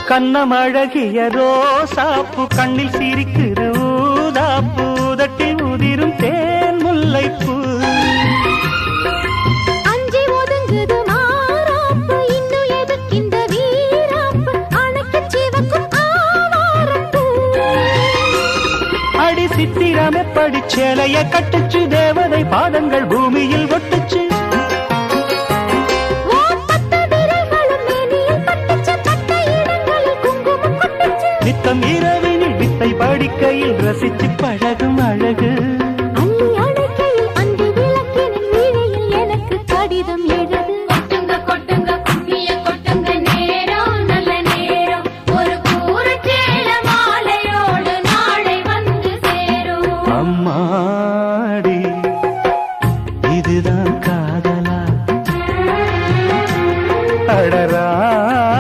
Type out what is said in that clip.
கண்ணமழகிய ரோசாப்பு கண்ணில் சிரிக்குது ஊதாப்பு உதட்டில் உதிரும் தேன் முல்லைப்பூ அஞ்சி ஒதுங்குது மாறாப்பு இன்னும் எதுக்கிந்த வீராப்பு அணைக்கு சிவக்கும் ஆவாரப்பூ அடி சித்திரமே படிச்சேலைய கட்டுச்சு தேவதை பாதங்கள் பூமியில் ஒட்டுச்சு நித்தம் இரவினில் வித்தை படிக்கையில் ரசிச்சு பழகும்